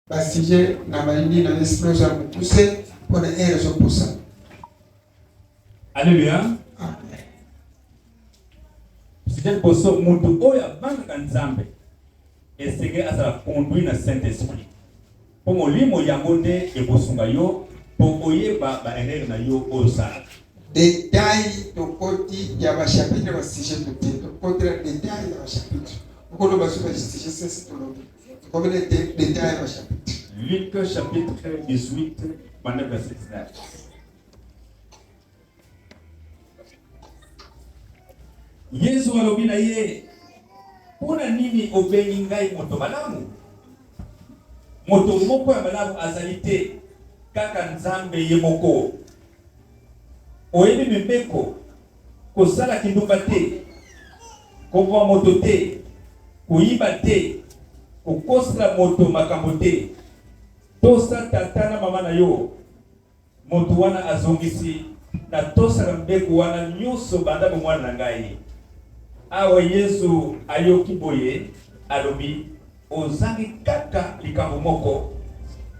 basije na malindi na esprit ya mutuse pour une raison pour ça. Alléluia. Amen. C'est pour ça muntu oya banga nzambe esenge asala conduit na Saint-Esprit. Pour molimo yango nde ekosunga yo pour oyeba ba erreur na yo osala. Détail to koti ya ba chapitre ba sujet to te to contre détail ya ba chapitre. Pourquoi nous basons ba sujet c'est tout l'autre. Comme les détails ya ba chapitre. Luc chapitre 18 verset 19. Yesu alobi na ye, pona nini obengi ngai moto malamu? Moto moko ya malamu azali te kaka Nzambe ye moko. Oyebi mibeko kosala kindumba te, kovwa moto te, koyiba te, kokosela moto makambo te, tosa tata na mama na yo. Moto wana azongisi na tosala mbeko wana nyonso banda bomwana na ngai. Awa Yesu ayoki boye alobi ozangi kaka likambo moko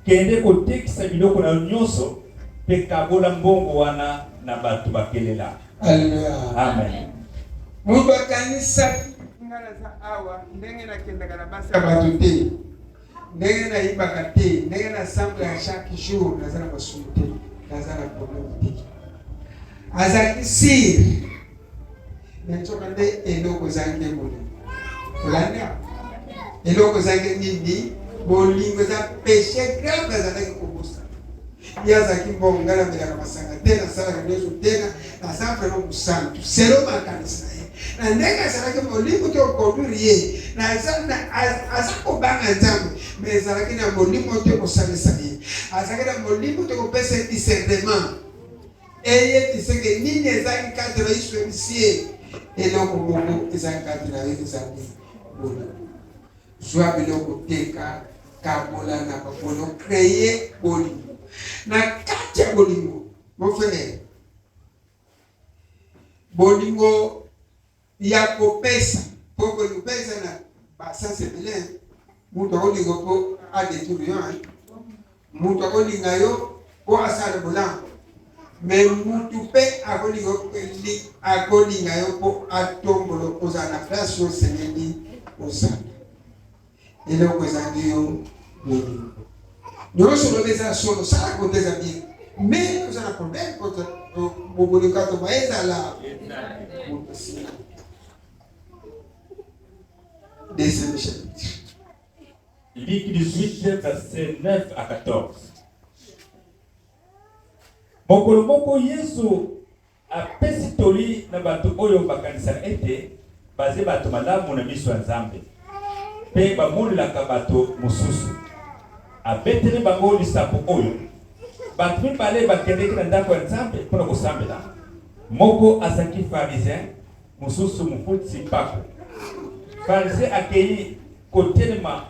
kende kotekisa biloko na nyonso pe kabola mbongo wana na bato bakelela. Alléluia. Amen. Mungu kanisa ngala za awa ndenge na kenda kana basa bato te ndenge na ibaka te ndenge na sample ya chaque jour na zana basumte na zana problème te azaki sir nenchoka nde eloko zange mole kulanda eloko zange nini bolingo za péché grave za kubusa yazaki mbongala mbele ya masanga tena sala kanyezo tena na sample no musantu selo makanisa na ndenge salaki bolingo to kondurie na azako banga nzambe mais salaki na bolingo to kosalisa ye azaki na bolingo to kopesa discernement eye tisenge nini ezaki kati na Yesu misie eloko moko ezaki kati na Yesu ezaki bola joa biloko teka kabola na babolo créer bolingo na kati ya bolingo mon frère bolingo ya kopesa poko lupesa na basa sebele mutu akolinga po adeturu yo mutu akolinga yo po asala bolango me mutu pe akolinga yo po atombolo ozala na place yo seneli osala eloko ezangi yo bolingo nyonso lobeza solo sala konteza bien me ozala problème kota bobolingo kato baezala deuxième chapitre. Luc 18, verset 9 à 14. Mokolo moko Yesu apesi toli na bato oyo bakanisaka ete baze bato malamu na miso ya Nzambe pe bamonelaka bato mosusu. Abeteli bango lisapo oyo bato mibale bakendeki na ndako ya Nzambe mpona kosambela. Moko azaki pharisien, mosusu mofutisi mpako. Pharisien akei kotelema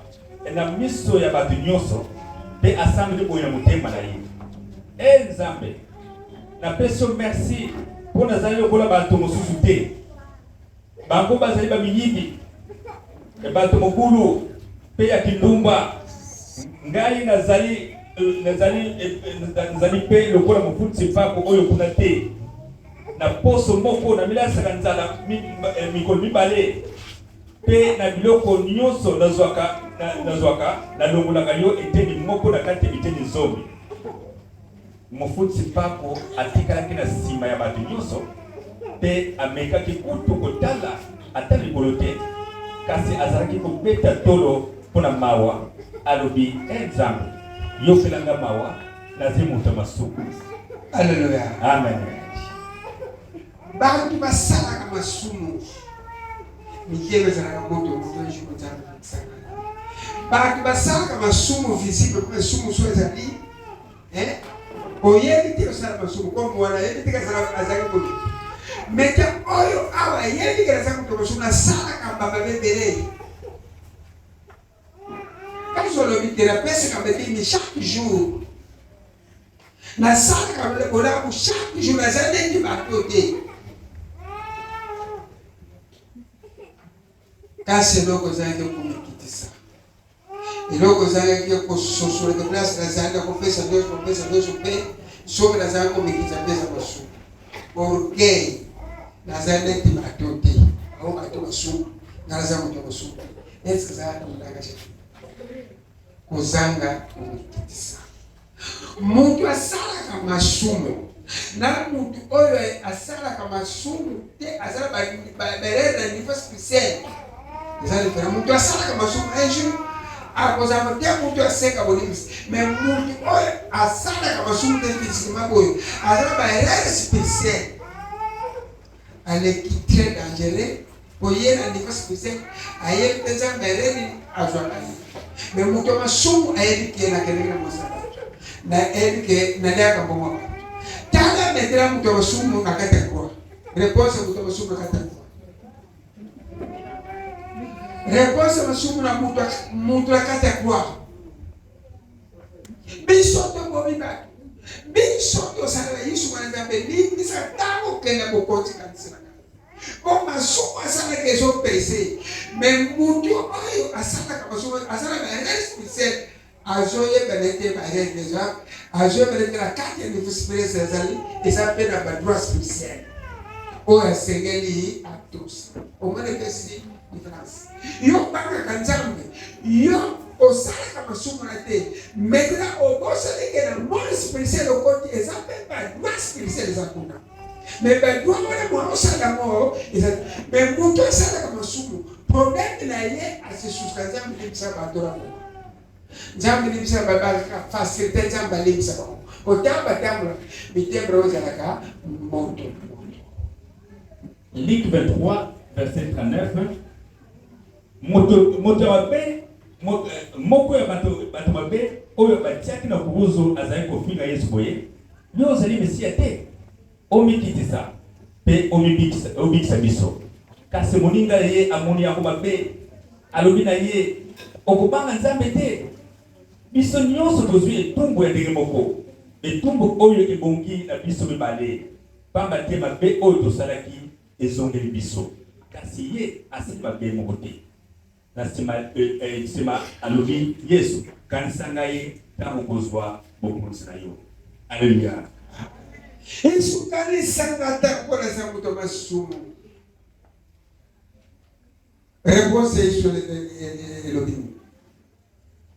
na miso ya bato nyonso pe asambeli boye na motema na ye. Nzambe, napesi yo merci mpo nazali lokola bato mosusu te. Bango bazali bamiyibi, bato mokulu pe ya kindumba. Ngai nazali pe lokola mofutisi mpako oyo kuna te. Na poso moko na milasaka nzala mikolo mibale pe na biloko nyonso nazwaka nalongolaka yo eteni moko na kati eteni zomi. Mofutisi mpako atikalaki na nsima ya bato nyonso pe amekaki kutu kotala ata likolo te, kasi azalaki kobeta tolo mpona mawa alobi Nzambe yokelanga mawa nazali moto masuku. Alléluia. Amen. Bato basalaka masumu mikebe ezalaka moto moto nzambe. Bato basalaka masumu visible masumu so ezali oyebi te osala masumu kwa mwana yebi te kasala azali moto mete oyo awa yebi kasala moto masumu nasalaka mbamba bebele kaso lobi thérapeute kabedi chaque jour nasalaka mbele chaque jour nazali ndi bato te. Kasi loko zange kumikitisa eloko ezalaki kososola de place nazalaka kopesa nyonso mpe soki nazalaka komekisa mpeza masumu orgueil nazali neti bato te ao bato masumu naza moto masumu eske ezalaka tondaka te kozanga komekitisa moto asalaka masumu na moto oyo asalaka masumu te azala barere na niveau spécial eza diferent moto asalaka masumu un jour akozala te moto aseka bolimisi mais moto oyo asalaka masumu te physiquement boyo azala barere spécial aleki très dangereux boye na niveau spécial ayebi te nzambe areni azwaka ye mais moto masumu ayebi ke nakendeki na mosala ayebi ke naliaka mbongo tala metela moto masumu na kati ya croix réponse moto masumu na kati ya croix réponse masumu na moto na kati ya croix biso tobomi bato biso tosalaka yesu mwana nzambe limbisa ntango okende bokonzi kanisa na po masumu asalaka ezopese mais moto oyo asalaka masumu asalaka responsable azoyebana te barere deja azoyebana te na kati ya niveau spirituel ezali eza mpe na badroit spirituel oyo asengeli atos omona epesi différence yo bangaka nzambe yo osalaka masumu na te maintenant obosoleke na monde spirituel okoti eza mpe badroit spirituel eza kuna mais badroit wana mwana osalango eza mais moto asalaka masumu problème na ye asesusuka nzambe libisa batora mo nzambe libisa babaka facilité nzambe alibisa bango otambatambola mitembra ozalaka moto. Luc 23 verset 39 moto mabe moko ya bato mabe oyo batiaki na kubuzu azali kofinga Yesu boye yo ozali Mesia te omikitisa pe omibikisa biso kasi moninga ye amoni yango mabe alobi na ye okobanga nzambe te biso nyonso tozwi etumbu ya ndenge moko etumbu oyo ebongi na biso mibale pamba te mabe oyo tosalaki ezongeli biso kasi ye asili mabe moko te na sima alobi Yesu kanisa ngai ntango kozwa bokonzi na yo. Alleluya. Yesu kanisa ngata mpona za moto masumu réponse Yesu elobi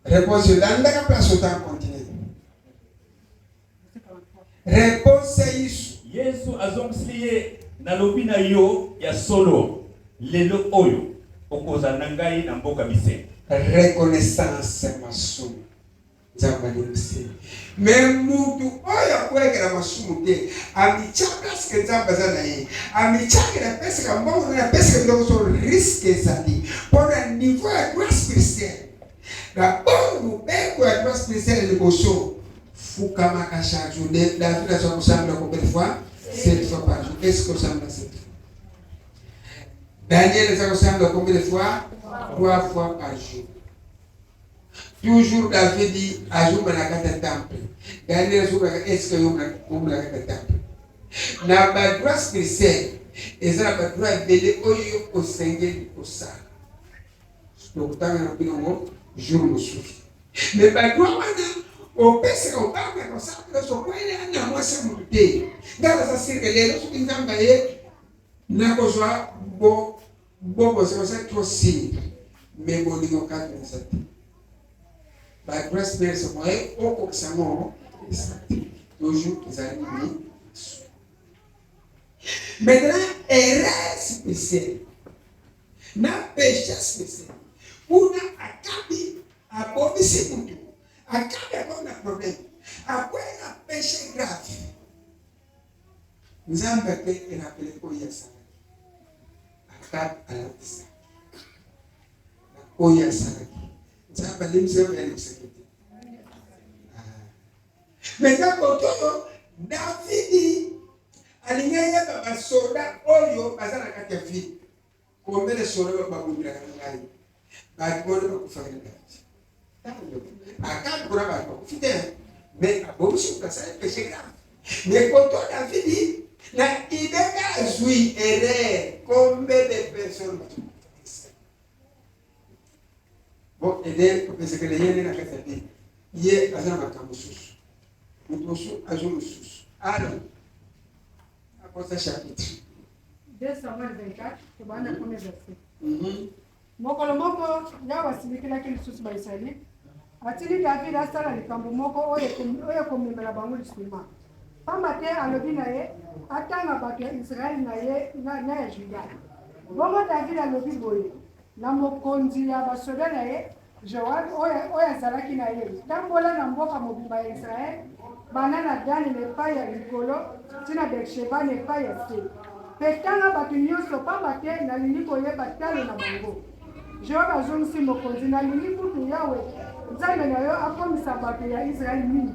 réponse landaka place autant continuer réponse Yesu azongisili ye nalobi na yo ya solo lelo oyo okoza na ngai na mboka bise reconnaissance masumu nzambani mse mais mutu oyo akwegera masumu te amichaka ske nzamba za na ye amichaka na pesa ka mbongo na pesa ka ndoko so risque ezali pona niveau ya droit spirituel na bongo beko ya droit spirituel liboso fukama ka chaque jour David a son ensemble combien de fois 7 fois par jour est-ce que ça me fait Daniel a son ensemble combien de fois 3 fois par jour. Toujours David dit ajoute na kata temple. Daniel ajoute est-ce que yom na kata temple. Na ba droit spirituel ezala ba droit belé oyo osengeli osala. Donc tanga na binongo jour mosusu. Mais ba droit wana opesa obanga kosala so kwele na mwasa mute. Ngala sa sirkele so kinzamba ye na kozwa bo ça trop simple. Mais bon lingo kati na sati. By grace mercy moye oko samo toujours ezali ni. Maintenant erreur spéciale na péché spécial una akabi abobisi mutu akabi abona problème akwena péché grave nzambe pe inapele ko yesa akabi alabisa ko yesa nzambe limsema elimsekete maintenant kotoyo David alingaya baba soda oyo bazana kati ya vie kombele soda babumira ngai bakone bakufanya David akati kuna bakufite mais abomushi kasa péché grave mais koto David na ideka zui erreur combien de personnes Bon, aider pour que ce que les yeux n'aient pas fait. Hier, à un camusous. Nous à Jomusous. Alors, après ce chapitre. 2 Samuel 24, c'est bon, le premier verset. Mokolo moko ya wasilikilaki lisusu baisraeli atili David asala likambo moko oyo komemela bango lisima pamba te alobi na ye atanga bato ya Israeli na ye na ya Juda. Bongo David alobi boye na mokonzi ya basoda na ye Joab oyo azalaki na ye tambola na mboka mobimba ya Israeli bana na Dani lepai ya likolo tina Beersheba lepai ya se petanga bato nyonso pamba te nalingi koyeba talo na bango. Joab azongisi mokonzi nalingi kutu Yawe nzambe na yo akomisa bato ya Israeli mingi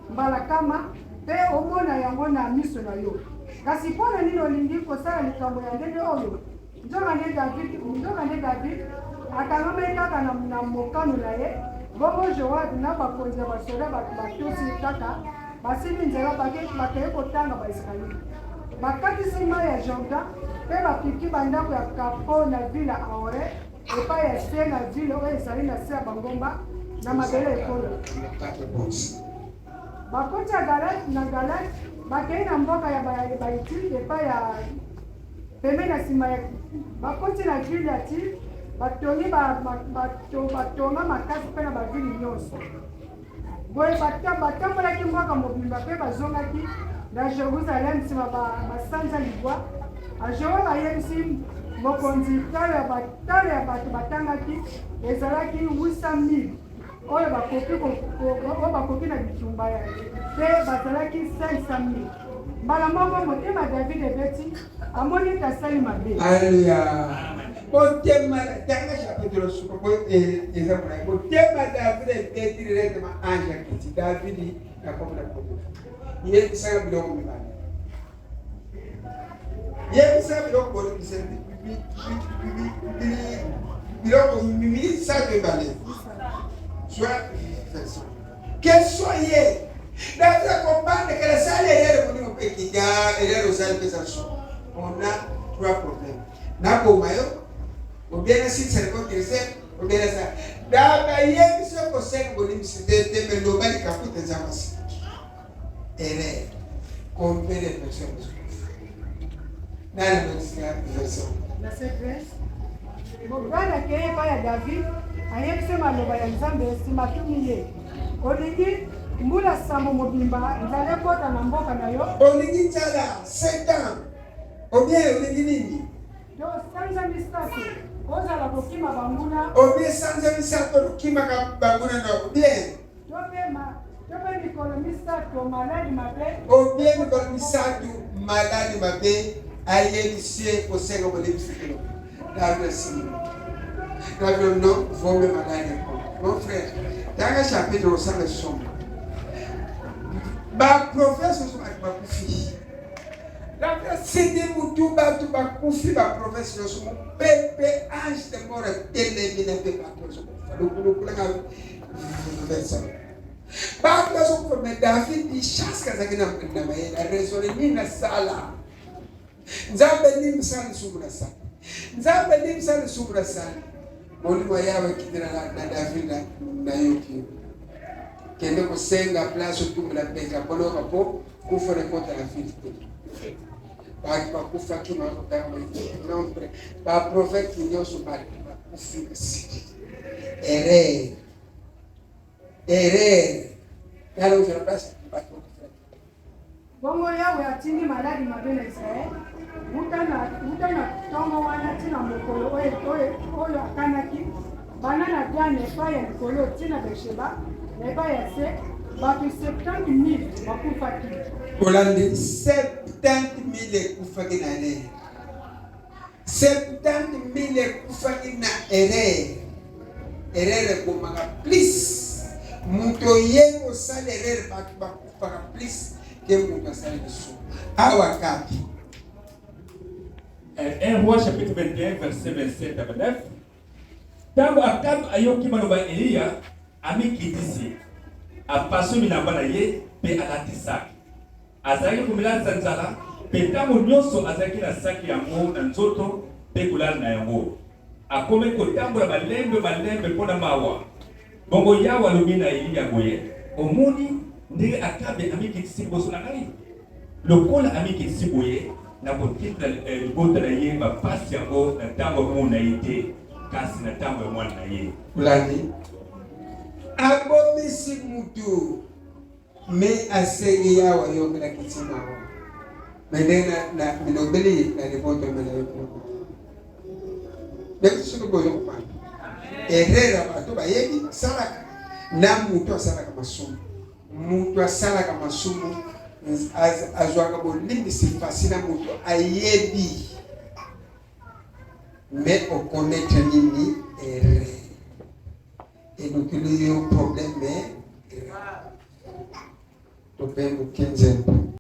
mbala kama mpe omona yango na miso na yo. Kasi mpona nini olingi kosala likambo ya ndenge oyo? Nzonga nde David akangami kaka na mokano na ye. Bongo Joab na bakonzi ya basoda bato batosi kaka basili nzela bakeye kotanga baisraeli. Bakatisi mai ya Jordan mpe bapiki bandako ya kapo na vila Aore epai ya se na vile oyo ezali na se ya bangomba na mabele ekolo. Bakoti ya Galati bakei na mboka ya Baiti epai ya peme na nsima ya bakoti na vile ya Tiri batongi batonga makasi mpe na bavili nyonso. Boye batambolaki mboka mobimba mpe bazongaki na Jerusalem nsima basanza libwa. Joab ayebisi mokonzi talo ya bato batangaki ezalaki 800,000 oyo bakoki na bitumba ya mpe bazalaki 500,000. Mbala moko motema David ebeti amoni ete asali mabe. Alleluya. Motema tanga chapitre suko ezamuna motema David ebeti directement anja kiti David akomona komo ye sanga biloko mibale ye sanga biloko bolo bisende biloko mimi sanga bale soit quel soyez David comprendre que la salle est là pour nous qui a et là aux salles pesation. On a 3 problèmes. Nabo mayo, ou bien si c'est le côté ou bien ça. D'abord, il y a ce que c'est que nous c'était de me nommer capot des amas. Et combien de personnes? Dans la version. La séquence. Bogana keye pa ya David ayebise maloba ya Nzambe simatumi ye. Olingi mbula sambo mobimba nzale kota na mboka na yo. Olingi tala 7 ans. Obien olingi nini? Do sanza mistato. Oza la kokima banguna. Obien sanza mistato kokima banguna no. Bien. Tobe mikolo mistato maladi mabe. Obien mikolo mistato maladi mabe ayebise kosenga bolebisiko. David David non, vous me malade. Mon frère, dans le chapitre au sein de son. Ba professeur sur ma koufi. David c'est des moutous ba tout ba koufi ba professeur sur mon pépé ange de mort téléminé pe ba professeur. Le kula verset. Ba professeur pour me David di chasse kazakina na maye la raison ni na sala. Nzambe ni msani sumuna sala. Nzambe ni msani sumuna sala. Molimo yawe kidira na David na yoki. Kende kusenga place tumula peka poloka po kufa rekota la filite. Ba kufa kima kutama nombre. Ba prophète nyoso ba kufika siki. Erreur. Yalo ufira place ba kufa. Bongo yawe atindi maladi mabele Israeli. Mutana tongo wana tina mokolo oyo akanaki bana na Diane epai ya likolo tina Beersheba epai ya se bato 70,000 bakufaki. Kolandi 70,000 ekufaki na erreur. 70,000 ekufaki na erreur. Erreur ekomaka plus. Muto ye osala erreur bato bakufaka plus ke muto asala biso. Awa kapi. 1 Roi chapitre 21 verset 27 à 29. Tango Akab ayoki maloba Eliya amikitisi apaso milamba na ye pe alatisaki azalaki komilasa nzala pe ntango nyonso azalaki na saki yango na nzoto pe kolala na yango akome kotambola malembe mpona mawa. Bongo Yawe alobi na Eliya boye, omoni ndenge Akabe amikitisi liboso na ngai. Lokola amikitisi boye, na kotika libota na ye bapasi yango na ntango mona ye te, kasi na ntango ya mwana na ye. Ulani abomisi mutu me asenge Yawe yongela kitima wa. Mendena na minobeli na libota mena yopo. Ndio sio boyo kwa. Erera bato bayebi salaka na mutu asalaka masumu. Mutu asalaka masumu azwaka bolimbi sifasina mutu ayebi. Mais on connaît nini erreur. Et donc il y a un problème grave. Donc 15